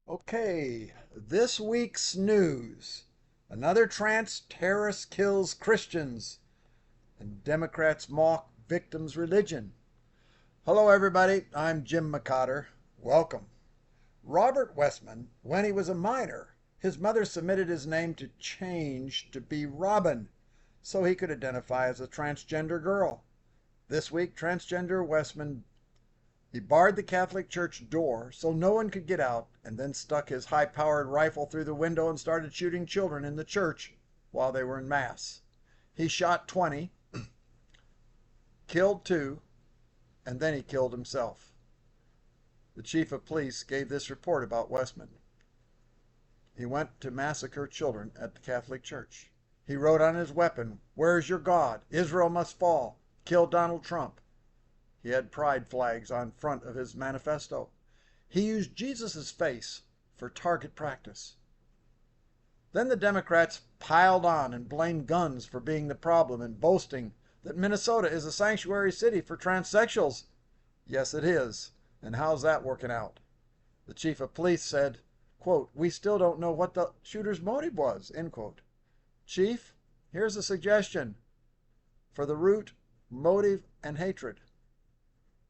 Okay, this week's news. Another trans terrorist kills Christians, and Democrats mock victims' religion. Hello, everybody. I'm Jim McCotter. Welcome. Robert Westman, when he was a minor, his mother submitted his name to change to be Robin so he could identify as a transgender girl. This week, transgender Westman he barred the Catholic Church door so no one could get out, and then stuck his high-powered rifle through the window and started shooting children in the church while they were in Mass. He shot 20, killed 2, and then he killed himself. The chief of police gave this report about Westman. He went to massacre children at the Catholic Church. He wrote on his weapon, "Where's your God? Israel must fall. Kill Donald Trump." He had pride flags on front of his manifesto. He used Jesus' face for target practice. Then the Democrats piled on and blamed guns for being the problem and boasting that Minnesota is a sanctuary city for transsexuals. Yes, it is. And how's that working out? The chief of police said, quote, "We still don't know what the shooter's motive was," end quote. Chief, here's a suggestion for the root, motive, and hatred.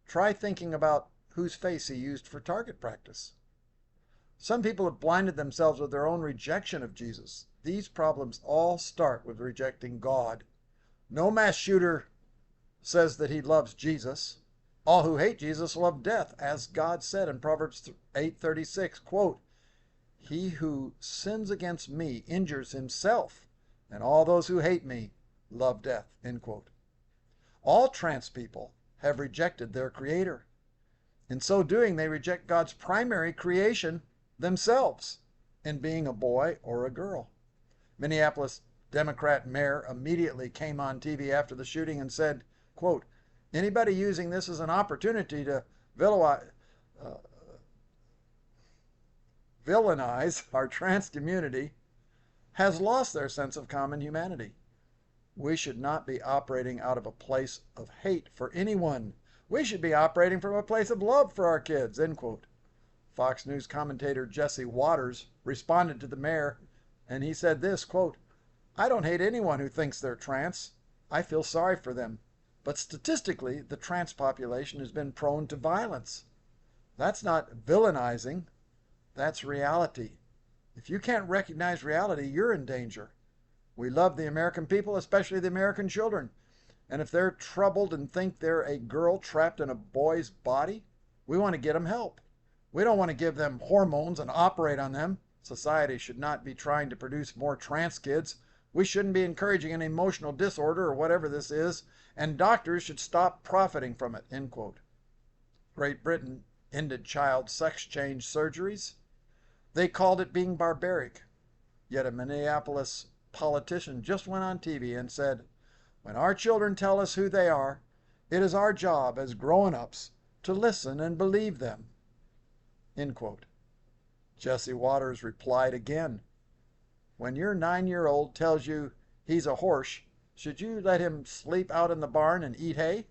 Try thinking about whose face he used for target practice. Some people have blinded themselves with their own rejection of Jesus. These problems all start with rejecting God. No mass shooter says that he loves Jesus. All who hate Jesus love death, as God said in Proverbs 8:36, quote, "He who sins against me injures himself, and all those who hate me love death," end quote. All trans people have rejected their creator. In so doing, they reject God's primary creation, themselves, in being a boy or a girl. Minneapolis Democrat mayor immediately came on TV after the shooting and said, quote, "Anybody using this as an opportunity to villainize our trans community has lost their sense of common humanity. We should not be operating out of a place of hate for anyone. We should be operating from a place of love for our kids," end quote. Fox News commentator Jesse Waters responded to the mayor, and he said this, quote, "I don't hate anyone who thinks they're trans. I feel sorry for them. But statistically, the trans population has been prone to violence. That's not villainizing. That's reality. If you can't recognize reality, you're in danger. We love the American people, especially the American children. And if they're troubled and think they're a girl trapped in a boy's body, we want to get them help. We don't want to give them hormones and operate on them. Society should not be trying to produce more trans kids. We shouldn't be encouraging an emotional disorder or whatever this is, and doctors should stop profiting from it," end quote. Great Britain ended child sex change surgeries. They called it being barbaric. Yet a Minneapolis politician just went on TV and said, "When our children tell us who they are, it is our job as grown-ups to listen and believe them," end quote. Jesse Waters replied again, "When your 9-year-old tells you he's a horse, should you let him sleep out in the barn and eat hay?"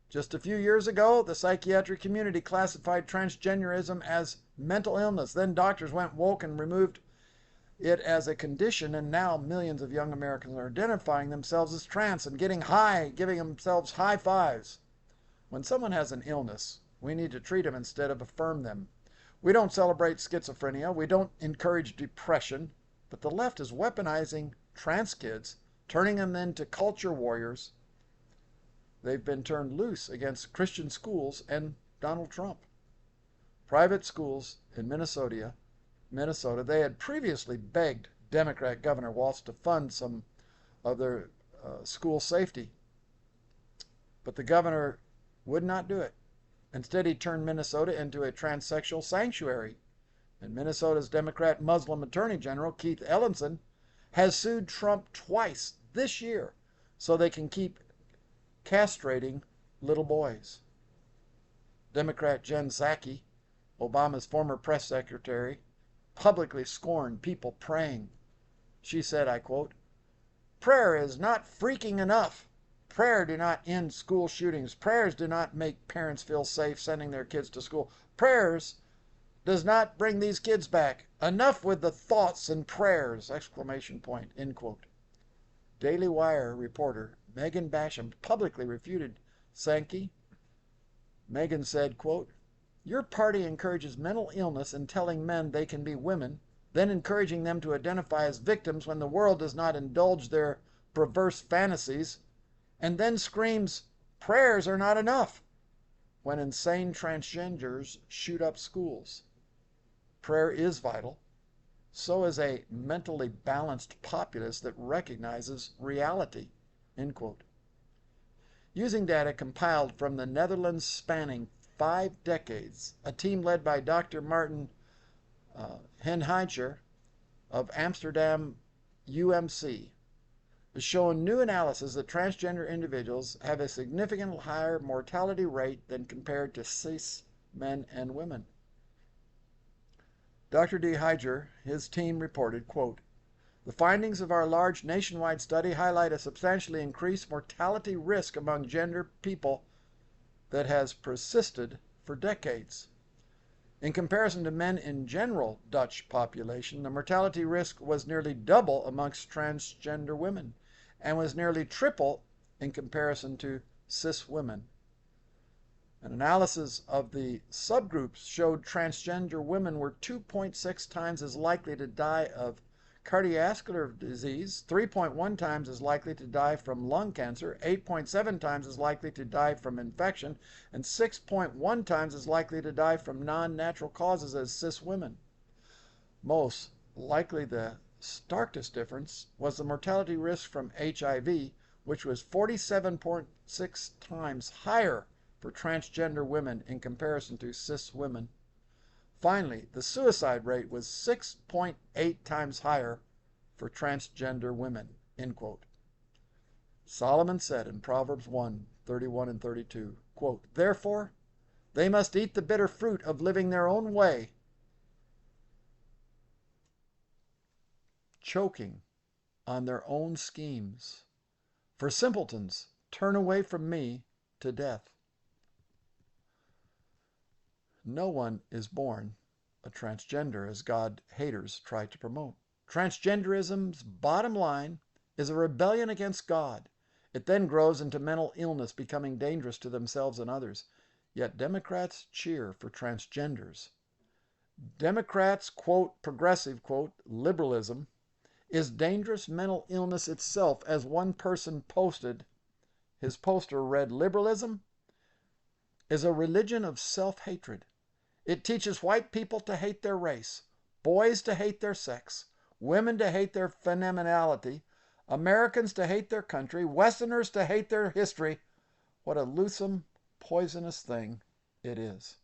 Just a few years ago, the psychiatric community classified transgenderism as mental illness. Then doctors went woke and removed it as a condition, and now millions of young Americans are identifying themselves as trans and getting high, giving themselves high fives. When someone has an illness, we need to treat them instead of affirm them. We don't celebrate schizophrenia. We don't encourage depression. But the left is weaponizing trans kids, turning them into culture warriors. They've been turned loose against Christian schools and Donald Trump. Private schools in Minnesota, they had previously begged Democrat Governor Walz to fund some of their school safety. But the governor would not do it. Instead, he turned Minnesota into a transsexual sanctuary. And Minnesota's Democrat Muslim Attorney General, Keith Ellison, has sued Trump twice this year so they can keep castrating little boys. Democrat Jen Psaki, Obama's former press secretary, publicly scorned people praying. She said, I quote, "Prayer is not freaking enough. Prayer do not end school shootings. Prayers do not make parents feel safe sending their kids to school. Prayers does not bring these kids back. Enough with the thoughts and prayers! Exclamation point. End quote. Daily Wire reporter Megan Basham publicly refuted Sankey. Megan said, quote, "Your party encourages mental illness in telling men they can be women, then encouraging them to identify as victims when the world does not indulge their perverse fantasies, and then screams, 'Prayers are not enough,' when insane transgenders shoot up schools. Prayer is vital. So is a mentally balanced populace that recognizes reality." End quote. Using data compiled from the Netherlands spanning 5 decades, a team led by Dr. Martin Henheidscher of Amsterdam UMC has shown new analysis that transgender individuals have a significantly higher mortality rate than compared to cis men and women. Dr. D. Heiger, his team reported, quote, "The findings of our large nationwide study highlight a substantially increased mortality risk among gender people that has persisted for decades. In comparison to men in general Dutch population, the mortality risk was nearly double amongst transgender women and was nearly triple in comparison to cis women. An analysis of the subgroups showed transgender women were 2.6 times as likely to die of cardiovascular disease, 3.1 times as likely to die from lung cancer, 8.7 times as likely to die from infection, and 6.1 times as likely to die from non-natural causes as cis women. Most likely the starkest difference was the mortality risk from HIV, which was 47.6 times higher for transgender women in comparison to cis women. Finally, the suicide rate was 6.8 times higher for transgender women." End quote. Solomon said in Proverbs 1:31 and 32, quote, "Therefore, they must eat the bitter fruit of living their own way, choking on their own schemes. For simpletons turn away from me to death." No one is born a transgender, as God haters try to promote. Transgenderism's bottom line is a rebellion against God. It then grows into mental illness, becoming dangerous to themselves and others. Yet Democrats cheer for transgenders. Democrats, quote, progressive, quote, liberalism is dangerous mental illness itself, as one person posted. His poster read, "Liberalism is a religion of self-hatred. It teaches white people to hate their race, boys to hate their sex, women to hate their femininity, Americans to hate their country, Westerners to hate their history. What a loathsome, poisonous thing it is."